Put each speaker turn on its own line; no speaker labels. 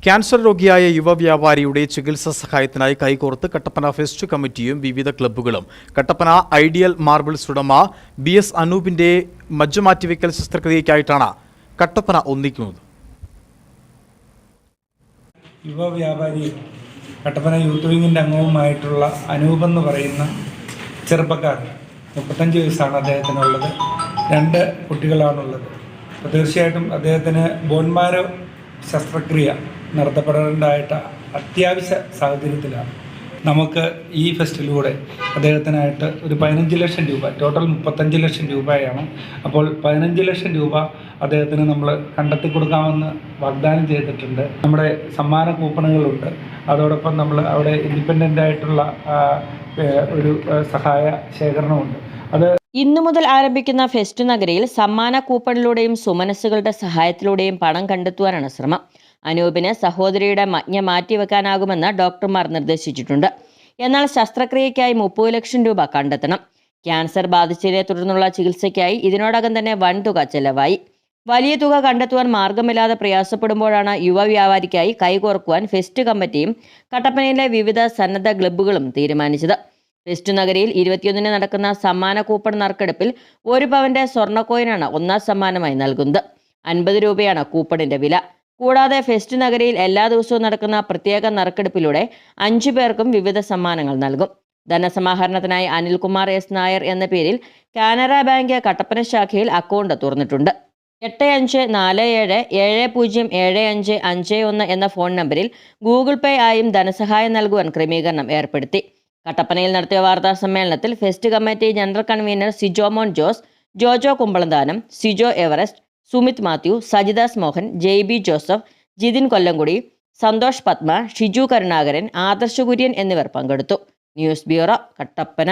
Cancer രോഗിയായ യുവവ്യാപാരിയുടെ ചികിത്സാ സഹായത്തിനായി കൈകോർത്ത് കട്ടപ്പന ഫെസ്റ്റ് കമ്മിറ്റിയും വിവിധ ക്ലബ്ബുകളും കട്ടപ്പന ഐഡിയൽ മാർബിൾസ് ഉടമ BS അനൂപിന്റെ മജ്ജമാറ്റിവെക്കൽ ശസ്ത്രക്രിയയ്ക്കായിട്ടാണ് കട്ടപ്പന ഒന്നിക്കുന്നത്.
യുവവ്യാപാരി കട്ടപ്പന യൂത്ത് വിങ്ങിൻ്റെ അംഗവുമായിട്ടുള്ള അനൂപ് എന്ന് പറയുന്ന ചെറുപ്പക്കാരൻ 35 വയസ്സാണ് അദ്ദേഹത്തിനുള്ളത്. 2 കുട്ടികളാണുള്ളത്. അപ്പോൾ തീർച്ചയായിട്ടും അദ്ദേഹത്തിന് ബോൺമാരോ ശസ്ത്രക്രിയ നടത്തപ്പെടേണ്ടതായിട്ട് അത്യാവശ്യ സാഹചര്യത്തിലാണ്. നമുക്ക് ഈ ഫെസ്റ്റിലൂടെ അദ്ദേഹത്തിനായിട്ട് ഒരു 15 ലക്ഷം രൂപ, ടോട്ടൽ 35 ലക്ഷം രൂപയാണ്. അപ്പോൾ 15 ലക്ഷം രൂപ അദ്ദേഹത്തിന് നമ്മൾ കണ്ടെത്തി കൊടുക്കാമെന്ന് വാഗ്ദാനം ചെയ്തിട്ടുണ്ട്. നമ്മുടെ സമ്മാന കൂപ്പണുകളുണ്ട്. അതോടൊപ്പം നമ്മൾ അവിടെ ഇൻഡിപെൻഡൻ്റ് ആയിട്ടുള്ള ഒരു സഹായ ശേഖരണമുണ്ട്. അത്
ഇന്നു മുതൽ ആരംഭിക്കുന്ന ഫെസ്റ്റ് നഗരിയിൽ സമ്മാന കൂപ്പണിലൂടെയും സുമനസ്സുകളുടെ സഹായത്തിലൂടെയും പണം കണ്ടെത്തുവാനാണ് ശ്രമം. അനൂപിന് സഹോദരിയുടെ മജ്ഞ മാറ്റിവെക്കാനാകുമെന്ന് ഡോക്ടർമാർ നിർദ്ദേശിച്ചിട്ടുണ്ട്. എന്നാൽ ശസ്ത്രക്രിയയ്ക്കായി 30 ലക്ഷം രൂപ കണ്ടെത്തണം. ക്യാൻസർ ബാധിച്ചതിനെ തുടർന്നുള്ള ചികിത്സയ്ക്കായി ഇതിനോടകം തന്നെ വൻതുക ചെലവായി. വലിയ തുക കണ്ടെത്തുവാൻ മാർഗമില്ലാതെ പ്രയാസപ്പെടുമ്പോഴാണ് യുവ വ്യാപാരിക്കായി കൈകോർക്കുവാൻ ഫെസ്റ്റ് കമ്മിറ്റിയും കട്ടപ്പനയിലെ വിവിധ സന്നദ്ധ ക്ലബ്ബുകളും തീരുമാനിച്ചത്. ഫെസ്റ്റ് നഗരിയിൽ 21-ന് നടക്കുന്ന സമ്മാന കൂപ്പൺ നറുക്കെടുപ്പിൽ 1 പവന്റെ സ്വർണ്ണക്കോയിനാണ് ഒന്നാം സമ്മാനമായി നൽകുന്നത്. 50 രൂപയാണ് കൂപ്പണിന്റെ വില. കൂടാതെ ഫെസ്റ്റ് നഗരിയിൽ എല്ലാ ദിവസവും നടക്കുന്ന പ്രത്യേക നറുക്കെടുപ്പിലൂടെ 5 പേർക്കും വിവിധ സമ്മാനങ്ങൾ നൽകും. ധനസമാഹരണത്തിനായി അനിൽകുമാർ S. നായർ എന്ന പേരിൽ കാനറ ബാങ്ക് കട്ടപ്പന ശാഖയിൽ അക്കൗണ്ട് തുറന്നിട്ടുണ്ട്. 8547075551 എന്ന ഫോൺ നമ്പറിൽ ഗൂഗിൾ പേ ആയും ധനസഹായം നൽകുവാൻ ക്രമീകരണം ഏർപ്പെടുത്തി. കട്ടപ്പനയിൽ നടത്തിയ വാർത്താ സമ്മേളനത്തിൽ fest committee general convener Sijo Mon Jose, Jojo Kumbalanthanam, Sijo Everest, Sumith Mathew, Sajidas Mohan, JB Joseph, Jithin Kollamkudi, Santhosh Padma, Shiju Karunakaran, Adarsh Kurian എന്നിവർ പങ്കെടുത്തു. News bureau, Kattappana.